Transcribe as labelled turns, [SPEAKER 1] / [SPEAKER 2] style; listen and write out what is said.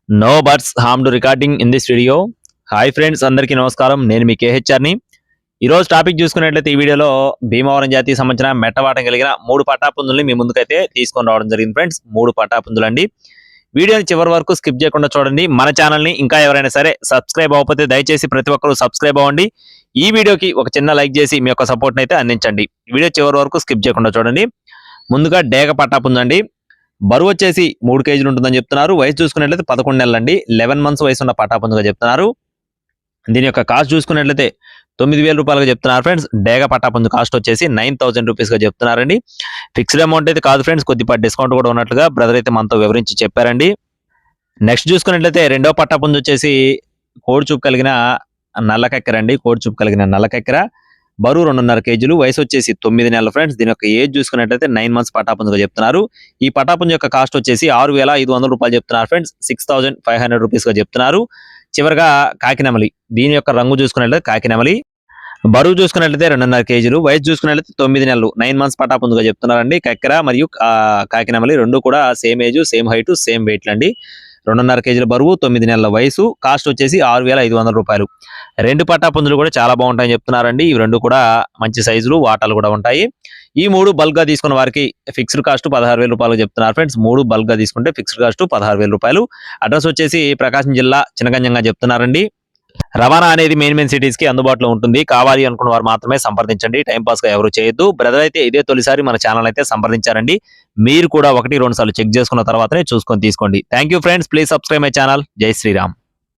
[SPEAKER 1] No birds harm to recording in this video. Hi friends, అందరికీ నమస్కారం. నేను మీ కేహెచ్ఆర్ని. ఈరోజు టాపిక్ చూసుకున్నట్లయితే ఈ వీడియోలో భీమవరం జాతికి సంబంధించిన మెట్టవాటం కలిగిన 3 పటాపుంజుల్ని మీ ముందుకైతే తీసుకొని రావడం జరిగింది ఫ్రెండ్స్. 3 పటాపుంజులు అండి. వీడియోని చివరి వరకు స్కిప్ చేయకుండా చూడండి. మన ఛానల్ని ఇంకా ఎవరైనా సరే సబ్స్క్రైబ్ అవ్వకపోతే దయచేసి ప్రతి ఒక్కరూ సబ్స్క్రైబ్ అవ్వండి. ఈ వీడియోకి ఒక చిన్న లైక్ చేసి మీ యొక్క సపోర్ట్ని అయితే అందించండి. వీడియో చివరి వరకు స్కిప్ చేయకుండా చూడండి. ముందుగా డేగ పటాపుంజండి. బరువు వచ్చేసి 3 కేజీలు ఉంటుందని చెప్తున్నారు. వయసు చూసుకున్నట్లయితే 11 నెలలండి. 11 మంత్స్ వయసు ఉన్న పటాపుంజుగా చెప్తున్నారు. దీని యొక్క కాస్ట్ చూసుకున్నట్లయితే 9,000 రూపాయలుగా చెప్తున్నారు ఫ్రెండ్స్. డేగ పటాపుంజు కాస్ట్ వచ్చేసి 9,000 రూపీస్గా చెప్తున్నారండి. ఫిక్స్డ్ అమౌంట్ అయితే కాదు ఫ్రెండ్స్, కొద్దిపాటి డిస్కౌంట్ కూడా ఉన్నట్లుగా బ్రదర్ అయితే మనతో వివరించి చెప్పారండి. నెక్స్ట్ చూసుకున్నట్లయితే రెండవ పటాపుంజు వచ్చేసి కోడి చూపు కలిగిన నల్లకెక్కర అండి. కోడి చూపు కలిగిన నల్లకెక్కర, బరువు 2.5 కేజీలు, వయసు వచ్చేసి 9 నెలలు ఫ్రెండ్స్. దీని యొక్క ఏజ్ చూసుకున్నట్లయితే 9 మంత్స్ పటాపుంజుగా చెప్తున్నారు. ఈ పటాపుంజు యొక్క కాస్ట్ వచ్చేసి 6,500 రూపాయలు చెప్తున్నారు ఫ్రెండ్స్. 6,500 రూపీస్గా చెప్తున్నారు. చివరిగా కాకినెమలి. దీని యొక్క రంగు చూసుకున్నట్లయితే కాకినెమలి. బరువు చూసుకున్నట్లయితే 2.5 కేజీలు, వయసు చూసుకున్నట్లయితే 9 నెలలు, 9 మంత్స్ పటాపుంజుగా చెప్తున్నారండి. కక్కెర మరియు కాకినెమలి రెండు కూడా same age, same height, same వెయిట్లు అండి. 2.5 కేజీల బరువు, 9 నెలల వయసు, కాస్ట్ వచ్చేసి 6,500 రూపాయలు. 2 పటాపుంజులు కూడా చాలా బాగుంటాయని చెప్తున్నారండి. ఇవి రెండు కూడా మంచి సైజులు, వాటాలు కూడా ఉంటాయి. ఈ 3 బల్క్ గా తీసుకున్న వారికి ఫిక్స్డ్ కాస్ట్ 16,000 రూపాయలు చెప్తున్నారు ఫ్రెండ్స్. 3 బల్క్ గా తీసుకుంటే ఫిక్స్డ్ కాస్ట్ 16,000 రూపాయలు. అడ్రస్ వచ్చేసి ప్రకాశం జిల్లా చినగంజంగా చెప్తున్నారండి. రవాణా అనేది మెయిన్ సిటీస్ కి అందుబాటులో ఉంటుంది. కావాలి అనుకున్న వారు మాత్రమే సంప్రదించండి. టైం పాస్ గా ఎవరు చేయొద్దు. బ్రదర్ అయితే ఇదే తొలిసారి మన ఛానల్ అయితే సంప్రదించారండి. మీరు కూడా 1-2 సార్లు చెక్ చేసుకున్న తర్వాతనే చూసుకొని తీసుకోండి. Thank you friends. Please subscribe my channel. జై శ్రీరామ్.